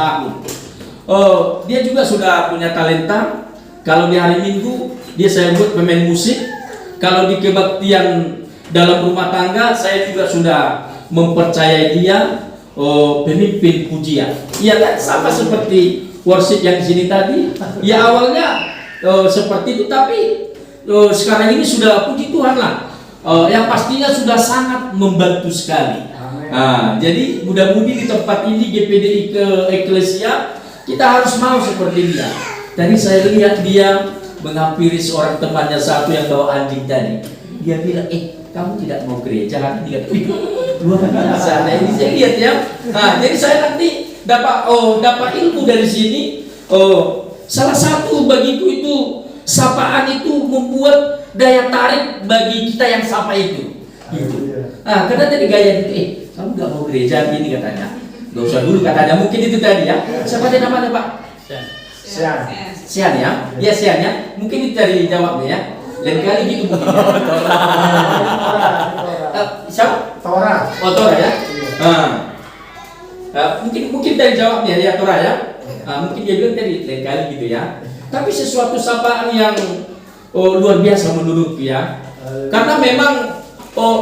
tahun. Dia juga sudah punya talenta. Kalau di hari Minggu dia saya buat pemain musik. Kalau di kebaktian dalam rumah tangga saya juga sudah mempercayai dia pemimpin pujian. Iya kan, sama seperti worship yang di sini tadi. Ya awalnya seperti itu, tapi sekarang ini sudah puji Tuhan lah. Yang pastinya sudah sangat membantu sekali. Jadi mudah-mudi di tempat ini GPDI ke Eklesia kita harus mau seperti dia. Tadi saya lihat dia menghampiri seorang temannya satu yang bawa anjing tadi. Dia bilang, kamu tidak mau gereja kan? Dia luar biasa. Nah ini saya lihat ya. Jadi saya nanti dapat ilmu dari sini. Salah satu bagiku itu sapaan itu membuat daya tarik bagi kita yang sapa itu. Gitu. Karena tadi gaya itu, kamu nggak mau gereja gini katanya. Gak usah dulu katanya, mungkin itu tadi ya. Siapa tadi namanya Pak? Sian ya? Iya Sian ya. Mungkin itu dari jawabnya ya. Lain kali gitu mungkin. Siapa? Tora. Oh Tora ya. Mungkin dari jawabnya ya Tora ya. Mungkin dia bilang tadi lain kali gitu ya. Tapi sesuatu sapaan yang luar biasa menurutku ya. Karena memang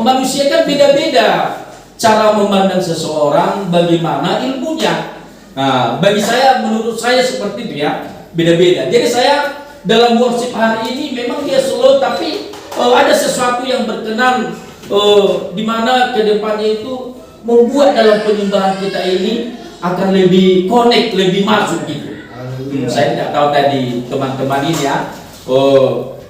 manusia kan beda-beda cara memandang seseorang, bagaimana ilmunya. Bagi saya, menurut saya seperti itu ya, beda-beda. Jadi saya dalam worship hari ini memang dia slow, tapi ada sesuatu yang berkenan di mana kedepannya itu membuat dalam penyembahan kita ini akan lebih connect, lebih masuk gitu. Saya tidak tahu tadi teman-teman ini ya,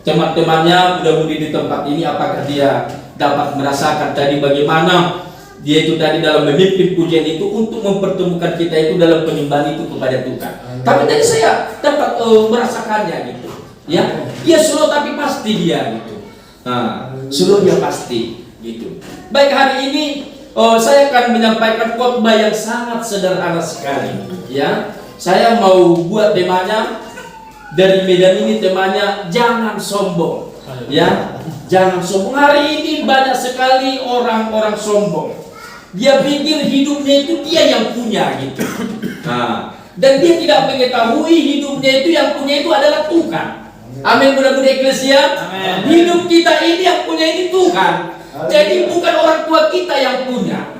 teman-temannya mudah-mudahan di tempat ini apakah dia dapat merasakan tadi bagaimana dia itu tadi dalam memimpin pujian itu untuk mempertemukan kita itu dalam penyembahan itu kepada Tuhan. Tapi tadi saya dapat merasakannya gitu. Ya, dia slow tapi pasti dia gitu. Slow dia pasti gitu. Baik, hari ini saya akan menyampaikan khotbah yang sangat sederhana sekali. Ya, saya mau buat temanya dari Medan ini, temanya jangan sombong. Ya, jangan sombong. Hari ini banyak sekali orang-orang sombong. Dia pikir hidupnya itu dia yang punya gitu. Dan dia tidak mengetahui hidupnya itu yang punya itu adalah Tuhan. Amin, mudah-mudahan Eklesia. Hidup kita ini yang punya ini Tuhan. Jadi bukan orang tua kita yang punya,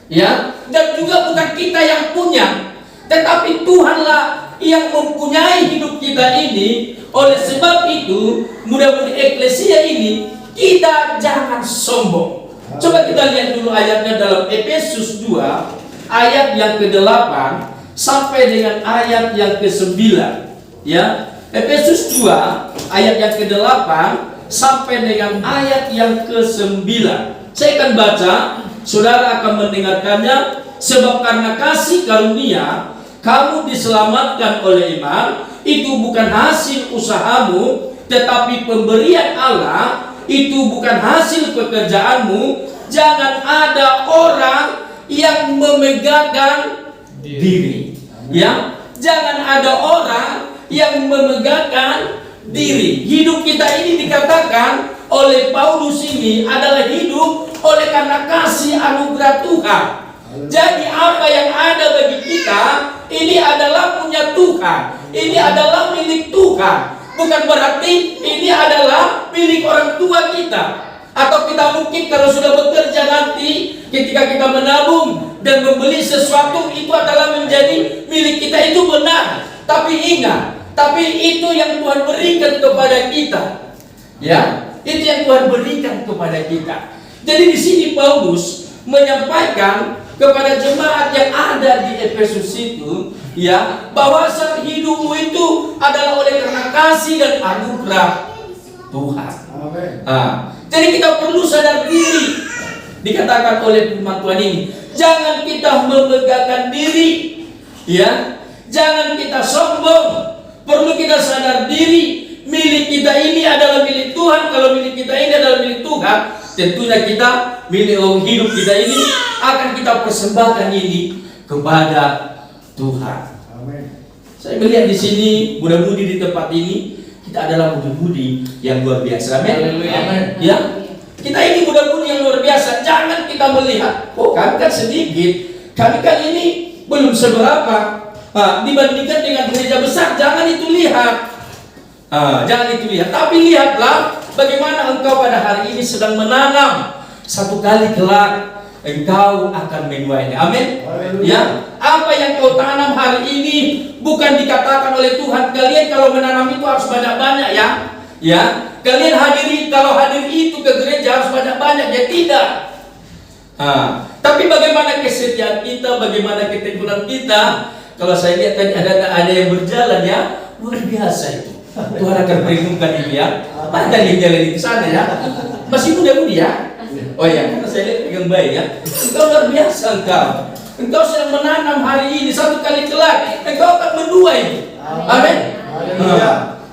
ya, dan juga bukan kita yang punya, tetapi Tuhanlah yang mempunyai hidup kita ini. Oleh sebab itu, mudah-mudahan Eklesia ini kita jangan sombong. Coba kita lihat dulu ayatnya dalam Efesus 2 ayat yang ke-8 sampai dengan ayat yang ke-9. Ya, Efesus 2 ayat yang ke-8 sampai dengan ayat yang ke-9. Saya akan baca, saudara akan mendengarkannya. Sebab karena kasih karunia kamu diselamatkan oleh iman, itu bukan hasil usahamu, tetapi pemberian Allah. Itu bukan hasil pekerjaanmu. Jangan ada orang yang memegahkan diri. Ya, jangan ada orang yang memegahkan diri. Hidup kita ini dikatakan oleh Paulus ini adalah hidup oleh karena kasih anugerah Tuhan. Jadi apa yang ada bagi kita ini adalah punya Tuhan. Ini adalah milik Tuhan. Bukan berarti ini adalah milik orang tua kita. Atau kita mungkin kalau sudah bekerja nanti, ketika kita menabung dan membeli sesuatu, itu adalah menjadi milik kita, itu benar. Tapi ingat, tapi itu yang Tuhan berikan kepada kita. Ya, itu yang Tuhan berikan kepada kita. Jadi di sini Paulus menyampaikan kepada jemaat yang ada di Efesus itu, ya, bahwa hidupmu itu adalah oleh karena kasih dan anugerah Tuhan. Jadi kita perlu sadar diri. Dikatakan oleh firman Tuhan ini, jangan kita memegahkan diri, ya, jangan kita sombong. Perlu kita sadar diri, milik kita ini adalah milik Tuhan. Kalau milik kita ini adalah milik Tuhan, tentunya kita milik hidup kita ini akan kita persembahkan ini kepada Tuhan. Saya melihat di sini, mudah-mudi di tempat ini kita adalah muda-mudi yang luar biasa. Amin. Ya, kita ini muda-mudi yang luar biasa. Jangan kita melihat, kami kan sedikit, kami kan ini belum seberapa. Dibandingkan dengan gereja besar, jangan itu lihat. Jangan itu lihat, tapi lihatlah bagaimana engkau pada hari ini sedang menanam. Satu kali kelak engkau akan menuainya. Amin. Ya, apa yang kau tanam hari ini bukan dikatakan oleh Tuhan kalian kalau menanam itu harus banyak-banyak ya. Ya, kalian kalau hadir itu ke gereja harus banyak-banyak ya, tidak. Tapi bagaimana kesetiaan kita, bagaimana ketekunan kita? Kalau saya lihat tadi ada yang berjalan ya, luar biasa itu. Tuhan akan perhitungkan ini ya. Mana yang jalan di sana ya? Masih muda-mudi ya. Oh ya, karena saya lihat dengan baik ya. Engkau luar biasa engkau. Engkau sedang menanam hari ini, satu kali kelak engkau akan menuai. Amin.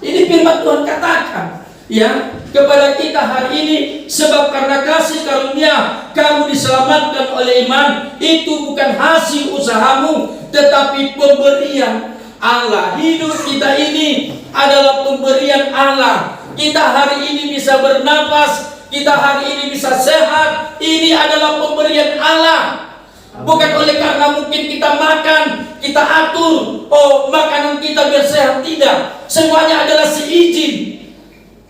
Ini firman Tuhan katakan ya kepada kita hari ini, sebab karena kasih karunia kamu diselamatkan oleh iman. Itu bukan hasil usahamu, tetapi pemberian Allah. Hidup kita ini adalah pemberian Allah. Kita hari ini bisa bernapas, kita hari ini bisa sehat, ini adalah pemberian Allah. Bukan oleh karena mungkin kita makan, kita atur, makanan kita biar sehat, tidak. Semuanya adalah seizin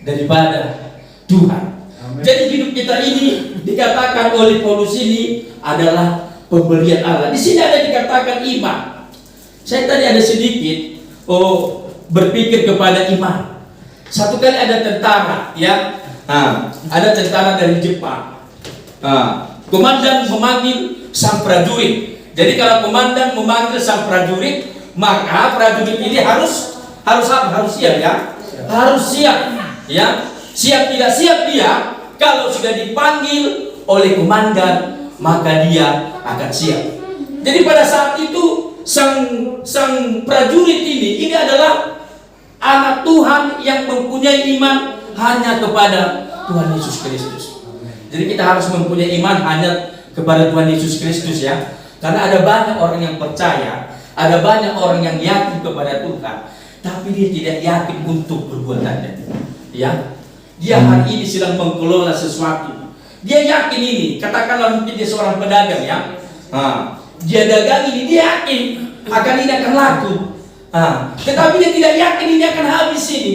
daripada Tuhan. Amen. Jadi hidup kita ini dikatakan oleh Paulus ini adalah pemberian Allah. Di sini ada dikatakan iman. Saya tadi ada sedikit berpikir kepada iman. Satu kali ada tentara ya, ada tentara dari Jepang. Komandan memanggil sang prajurit. Jadi kalau komandan memanggil sang prajurit, maka prajurit ini harus siap ya, harus siap ya. Siap tidak siap dia, kalau sudah dipanggil oleh komandan, maka dia akan siap. Jadi pada saat itu sang prajurit ini adalah anak Tuhan yang mempunyai iman hanya kepada Tuhan Yesus Kristus. Jadi kita harus mempunyai iman hanya kepada Tuhan Yesus Kristus ya. Karena ada banyak orang yang percaya, ada banyak orang yang yakin kepada Tuhan, tapi dia tidak yakin untuk perbuatannya. Ya, dia hari ini sedang mengelola sesuatu. Dia yakin ini, katakanlah mungkin dia seorang pedagang ya. Dia dagang ini, dia yakin akan ini akan laku. Tetapi dia tidak yakin ini akan habis ini.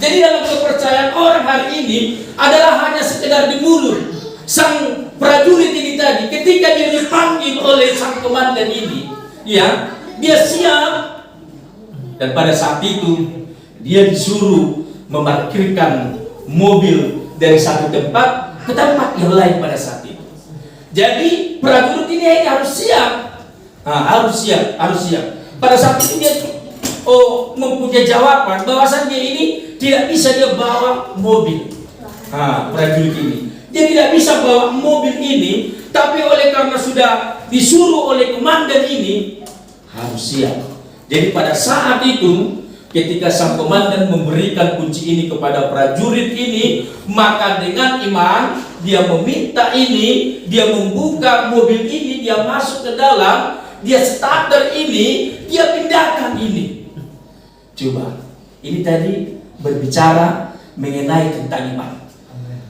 Jadi dalam kepercayaan orang hari ini adalah hanya sekedar di mulut. Sang prajurit ini tadi, ketika dia dipanggil oleh sang komandan ini, ya, dia siap. Dan pada saat itu dia disuruh memarkirkan mobil dari satu tempat ke tempat yang lain pada saat itu. Jadi prajurit ini harus siap, harus siap. Pada saat itu dia mempunyai jawaban bahwasannya ini tidak bisa dia bawa mobil. Prajurit ini dia tidak bisa bawa mobil ini, tapi oleh karena sudah disuruh oleh komandan ini harus siap. Jadi pada saat itu ketika sang komandan memberikan kunci ini kepada prajurit ini, maka dengan iman dia meminta ini, dia membuka mobil ini, dia masuk ke dalam, dia starter ini, dia pindahkan ini. Coba, ini tadi berbicara mengenai tentang iman.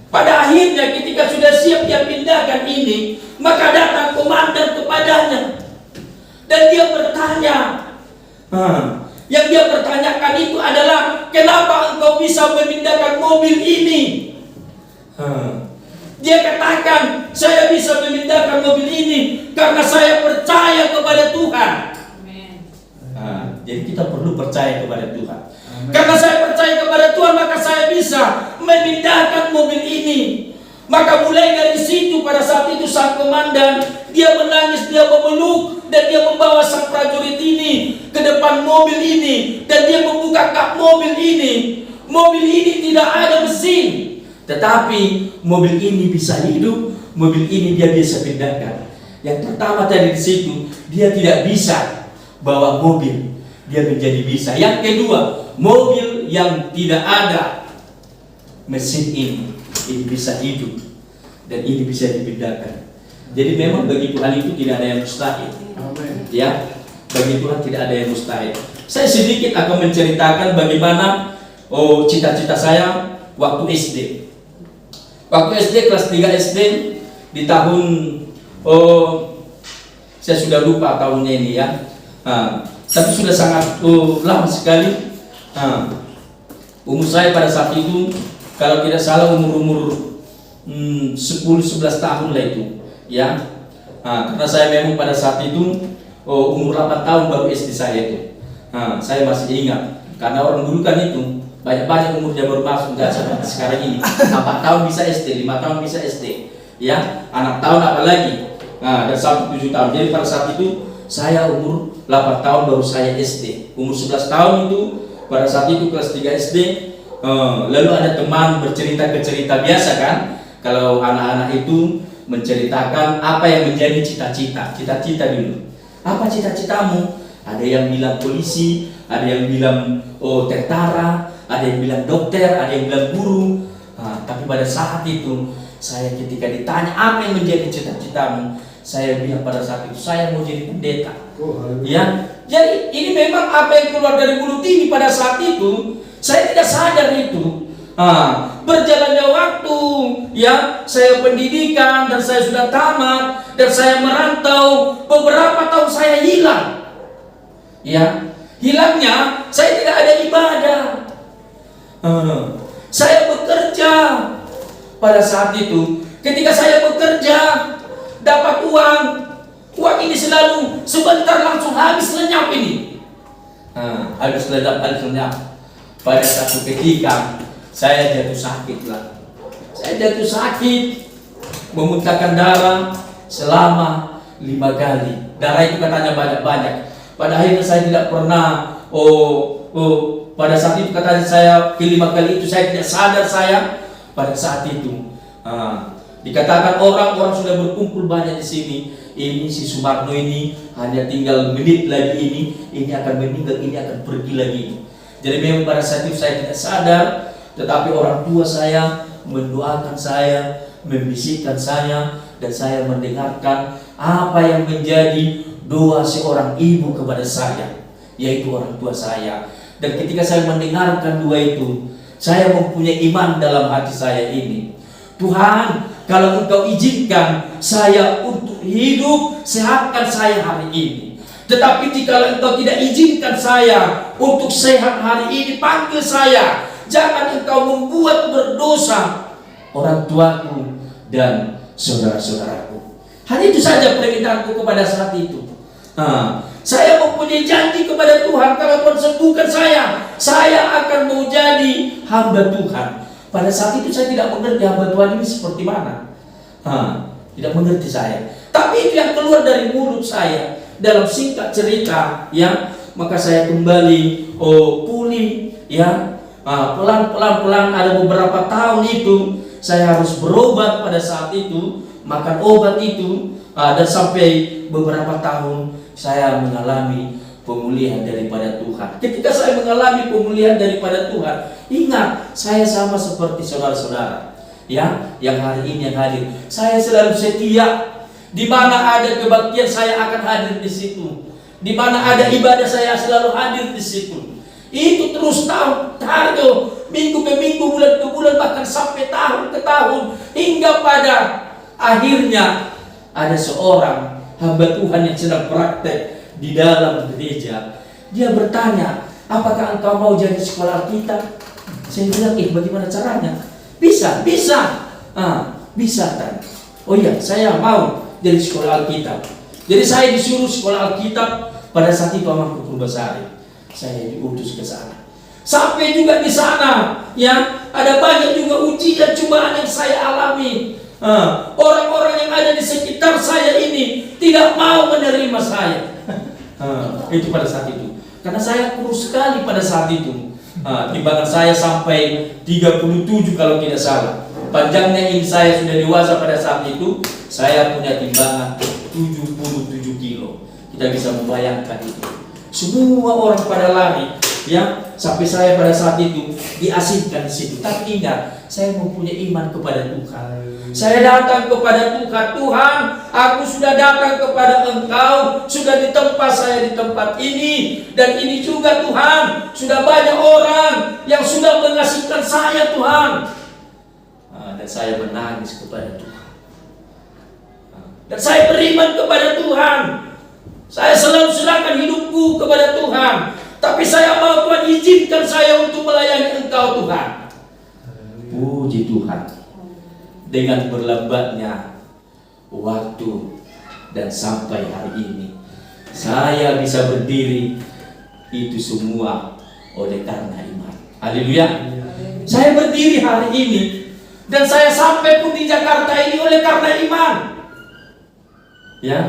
Pada akhirnya ketika sudah siap dia pindahkan ini, maka datang komandan kepadanya dan dia bertanya. Yang dia pertanyakan itu adalah, kenapa engkau bisa memindahkan mobil ini? Dia katakan, saya bisa memindahkan mobil ini karena saya percaya kepada Tuhan. Jadi kita perlu percaya kepada Tuhan. Karena saya percaya kepada Tuhan, maka saya bisa memindahkan mobil ini. Maka mulai dari situ, pada saat itu sang komandan, dia menangis, dia memeluk, dan dia membawa sang prajurit ini ke depan mobil ini, dan dia membuka kap mobil ini. Mobil ini tidak ada mesin, tetapi mobil ini bisa hidup, mobil ini dia bisa pindahkan. Yang pertama tadi di situ, dia tidak bisa bawa mobil, dia menjadi bisa. Yang kedua, mobil yang tidak ada mesin ini bisa hidup dan ini bisa dipindahkan. Jadi memang bagi Tuhan itu tidak ada yang mustahil. Ya, bagi Tuhan tidak ada yang mustahil. Saya sedikit akan menceritakan bagaimana cita-cita saya waktu SD. Waktu SD kelas 3 SD di tahun saya sudah lupa tahunnya ini ya. Tapi sudah sangat lama sekali. Umur saya pada saat itu, kalau tidak salah umur 10-11 tahun lah itu, ya. Karena saya memang pada saat itu umur 8 tahun baru SD saya itu. Saya masih ingat, karena orang dulu kan itu banyak umurnya baru masuk, nggak seperti sekarang ini. 4 tahun bisa SD, 5 tahun bisa SD, ya. 6 tahun apalagi, dan sampai 7 tahun. Jadi pada saat itu saya umur 8 tahun baru saya SD. Umur 11 tahun itu pada saat itu kelas 3 SD. Lalu ada teman bercerita biasa kan, kalau anak-anak itu menceritakan apa yang menjadi cita-cita dulu. Apa cita-citamu? Ada yang bilang polisi, ada yang bilang tentara, ada yang bilang dokter, ada yang bilang guru. Tapi pada saat itu saya ketika ditanya apa yang menjadi cita-citamu, saya bilang pada saat itu saya mau jadi pendeta. Ya, jadi ini memang apa yang keluar dari mulut ini pada saat itu saya tidak sadar itu. Berjalannya waktu, ya, saya pendidikan dan saya sudah tamat dan saya merantau, beberapa tahun saya hilang. Ya, hilangnya saya tidak ada ibadah. Saya bekerja pada saat itu. Ketika saya bekerja, dapat uang ini selalu sebentar langsung habis lenyap ini. Habis lenyap. Pada satu ketika saya jatuh sakit lah. Saya jatuh sakit, memuntahkan darah selama 5 kali. Darah itu katanya banyak-banyak. Pada akhirnya saya tidak pernah. Pada saat itu katanya saya ke-5 kali itu saya tidak sadar saya pada saat itu. Dikatakan orang sudah berkumpul banyak di sini. Ini si Sumarno ini hanya tinggal menit lagi ini akan meninggal, ini akan pergi lagi. Jadi memang pada saat itu saya tidak sadar, tetapi orang tua saya mendoakan saya, membisikkan saya, dan saya mendengarkan apa yang menjadi doa seorang ibu kepada saya, yaitu orang tua saya. Dan ketika saya mendengarkan doa itu, saya mempunyai iman dalam hati saya ini. Tuhan, kalau Engkau izinkan saya untuk hidup, sehatkan saya hari ini. Tetapi jika Engkau tidak izinkan saya untuk sehat hari ini, panggil saya. Jangan Engkau membuat berdosa orang tuaku dan saudara-saudaraku. Hanya itu saja permintaanku kepada saat itu. Saya mempunyai janji kepada Tuhan, kalau Tuhan sembuhkan saya akan mau jadi hamba Tuhan. Pada saat itu saya tidak mengerti hamba Tuhan ini seperti mana. Tidak mengerti saya. Tapi itu yang keluar dari mulut saya. Dalam singkat cerita, ya, maka saya kembali pulih, ya. Pelan-pelan ada beberapa tahun itu saya harus berobat pada saat itu, makan obat itu, dan sampai beberapa tahun saya mengalami pemulihan daripada Tuhan. Ketika saya mengalami pemulihan daripada Tuhan, ingat, saya sama seperti saudara-saudara, ya, yang hari ini yang hadir. Saya selalu setia. Di mana ada kebaktian saya akan hadir di situ. Di mana ada ibadah saya selalu hadir di situ. Itu terus tahun, minggu ke minggu, bulan ke bulan, bahkan sampai tahun ke tahun, hingga pada akhirnya ada seorang hamba Tuhan yang sedang praktek di dalam gereja. Dia bertanya, apakah engkau mau jadi sekolah Alkitab? Saya bilang, bagaimana caranya? Bisa kan? Oh iya, saya mau jadi sekolah Alkitab. Jadi saya disuruh sekolah Alkitab pada saat itu sama Purbasari. Saya diutus ke sana. Sampai juga di sana, ya, ada banyak juga ujian cobaan yang saya alami. Orang-orang yang ada di sekitar saya ini tidak mau menerima saya. Itu pada saat itu. Karena saya kurus sekali pada saat itu. Timbangan saya sampai 37 kalau tidak salah. Panjangnya ini saya sudah dewasa pada saat itu. Saya punya timbangan 77 kilo. Kita bisa membayangkan itu. Semua orang pada lari, ya, sampai saya pada saat itu diasingkan di situ. Tapi ingat, saya mempunyai iman kepada Tuhan. Saya datang kepada Tuhan. Tuhan, aku sudah datang kepada Engkau, sudah di tempat saya di tempat ini, dan ini juga Tuhan, sudah banyak orang yang sudah mengasihkan saya, Tuhan. Dan saya menangis kepada Tuhan. Dan saya beriman kepada Tuhan. Saya selalu serahkan hidupku kepada Tuhan. Tapi saya mau Tuhan izinkan saya untuk melayani Engkau Tuhan. Puji Tuhan. Dengan berlambatnya waktu dan sampai hari ini saya bisa berdiri, itu semua oleh karena iman. Haleluya. Saya berdiri hari ini dan saya sampai pun di Jakarta ini oleh karena iman. Ya,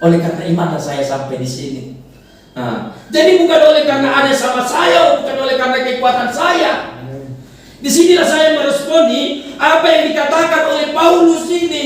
oleh karena iman saya sampai di sini. Nah, jadi bukan oleh karena ada sama saya, bukan oleh karena kekuatan saya. Disinilah saya meresponi apa yang dikatakan oleh Paulus ini.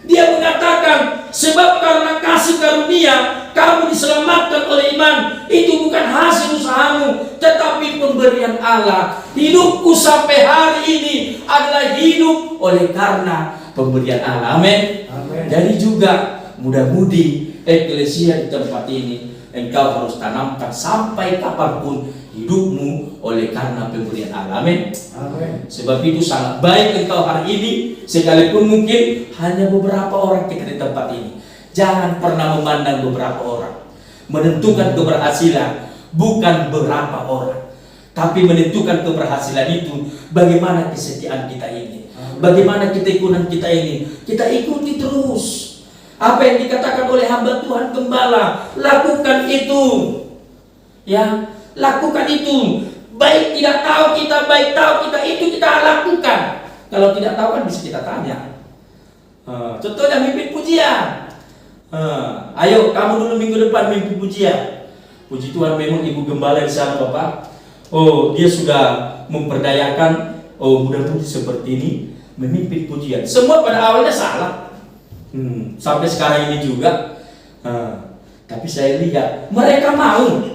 Dia mengatakan, sebab karena kasih karunia kamu diselamatkan oleh iman. Itu bukan hasil usahamu, tetapi pemberian Allah. Hidupku sampai hari ini adalah hidup oleh karena pemberian Allah. Amin. Jadi juga mudah-mudi eklesia di tempat ini, engkau harus tanamkan sampai kapanpun hidupmu oleh karena pemberian Allah. Amin. Sebab itu sangat baik engkau hari ini, sekalipun mungkin hanya beberapa orang kita di tempat ini, jangan pernah memandang beberapa orang. Menentukan keberhasilan bukan berapa orang, tapi menentukan keberhasilan itu bagaimana kesetiaan kita ini, bagaimana ketekunan kita ini. Kita ikuti terus apa yang dikatakan oleh hamba Tuhan Gembala. Lakukan itu, ya, lakukan itu. Baik tidak tahu kita, baik tahu kita, itu kita lakukan. Kalau tidak tahu kan bisa kita tanya. Contohnya mimpi pujian. Ayo kamu dulu minggu depan mimpi pujian. Puji Tuhan, memang Ibu Gembala di sana Bapak. Oh, dia sudah memperdayakan. Oh, mudah-mudahan seperti ini memimpin pujian. Semua pada awalnya salah. Sampai sekarang ini juga. Tapi saya lihat mereka mau.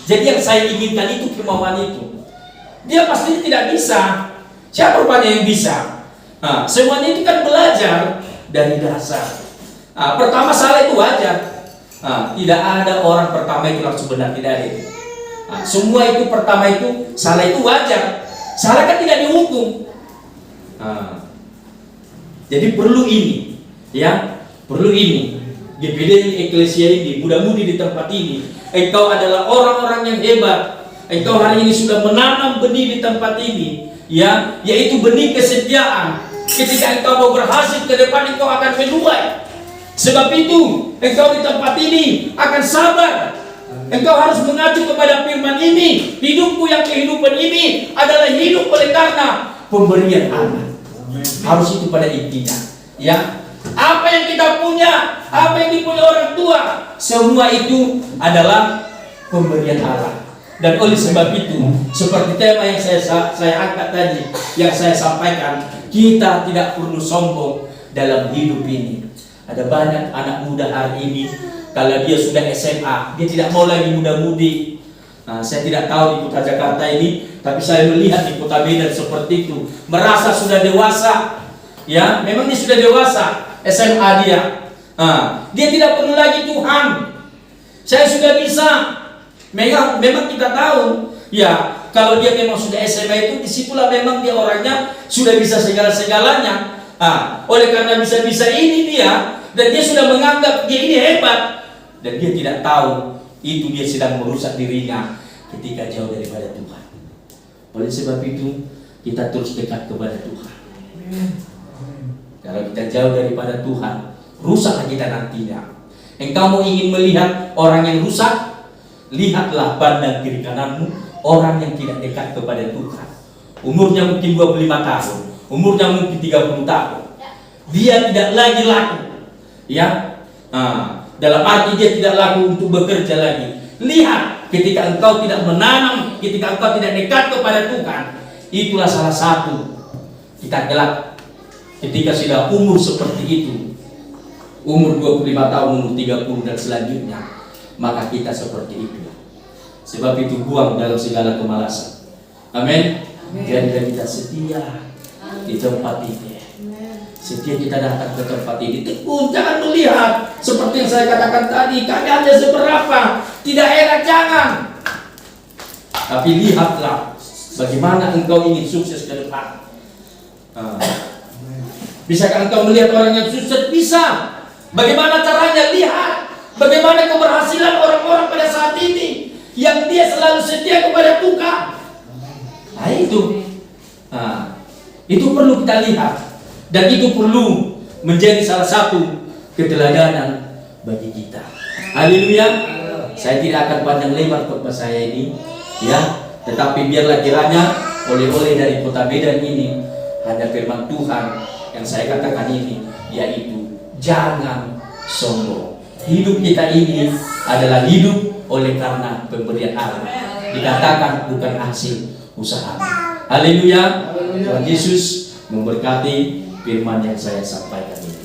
Jadi yang saya inginkan itu kemauan itu. Dia pasti tidak bisa. Siapa rupanya yang bisa? Semuanya itu kan belajar dari dasar. Pertama salah itu wajar. Tidak ada orang pertama itu langsung benar, tidak ada itu. Semua itu pertama itu salah itu wajar. Salah kan tidak dihukum. Jadi perlu ini, ya, perlu ini. GPD Eklesia ini, mudah-mudi di tempat ini, engkau adalah orang-orang yang hebat. Engkau hari ini sudah menanam benih di tempat ini, ya, yaitu benih kesetiaan. Ketika engkau mau berhasil ke depan, engkau akan menuai. Sebab itu, engkau di tempat ini akan sabar. Engkau harus mengacu kepada firman ini. Hidupku yang kehidupan ini adalah hidup oleh karena pemberian Allah. Harus itu pada intinya, ya. Apa yang kita punya, apa yang dipunyai orang tua, semua itu adalah pemberian Allah. Dan oleh sebab itu, seperti tema yang saya angkat tadi, yang saya sampaikan, kita tidak perlu sombong dalam hidup ini. Ada banyak anak muda hari ini, kalau dia sudah SMA, dia tidak mau lagi muda-mudi. Saya tidak tahu di kota Jakarta ini, tapi saya melihat di kota Medan seperti itu. Merasa sudah dewasa, ya, memang dia sudah dewasa, SMA dia. Dia tidak perlu lagi Tuhan. Saya sudah bisa. Memang kita tahu, ya, kalau dia memang sudah SMA itu, disitulah memang dia orangnya sudah bisa segala-segalanya. Oleh karena bisa-bisa ini dia, dan dia sudah menganggap dia ini hebat, dan dia tidak tahu itu dia sedang merusak dirinya ketika jauh daripada Tuhan. Oleh sebab itu kita terus dekat kepada Tuhan. Kalau kita jauh daripada Tuhan, rusaklah kita nantinya. Engkau mau ingin melihat orang yang rusak? Lihatlah, pandang kiri kananmu orang yang tidak dekat kepada Tuhan. Umurnya mungkin 25 tahun, umurnya mungkin 30 tahun. Dia tidak lagi laku, ya. Dalam arti dia tidak laku untuk bekerja lagi. Lihat, ketika engkau tidak menanam, ketika engkau tidak dekat kepada Tuhan, itulah salah satu kita gelap. Ketika sudah umur seperti itu, umur 25 tahun, umur 30 dan selanjutnya, maka kita seperti itu. Sebab itu buang dalam segala kemalasan. Amin. Jadilah kita setia di tempat ini. Setiap kita datang ke tempat ini, tekun, jangan melihat seperti yang saya katakan tadi, keadaannya seberapa, tidak enak, jangan. Tapi lihatlah bagaimana engkau ingin sukses ke depan. Bisakah engkau melihat orang yang sukses? Bisa. Bagaimana caranya? Lihat bagaimana keberhasilan orang-orang pada saat ini yang dia selalu setia kepada Tuhan. Nah itu perlu kita lihat, dan itu perlu menjadi salah satu keteladanan bagi kita. Haleluya. Saya tidak akan panjang lebar khotbah saya ini, ya, tetapi biarlah kiranya oleh-oleh dari kota Medan ini hanya firman Tuhan yang saya katakan ini, yaitu jangan sombong. Hidup kita ini adalah hidup oleh karena pemberian Allah. Dikatakan bukan hasil usaha. Haleluya. Tuhan Yesus memberkati firman yang saya sampaikan ini.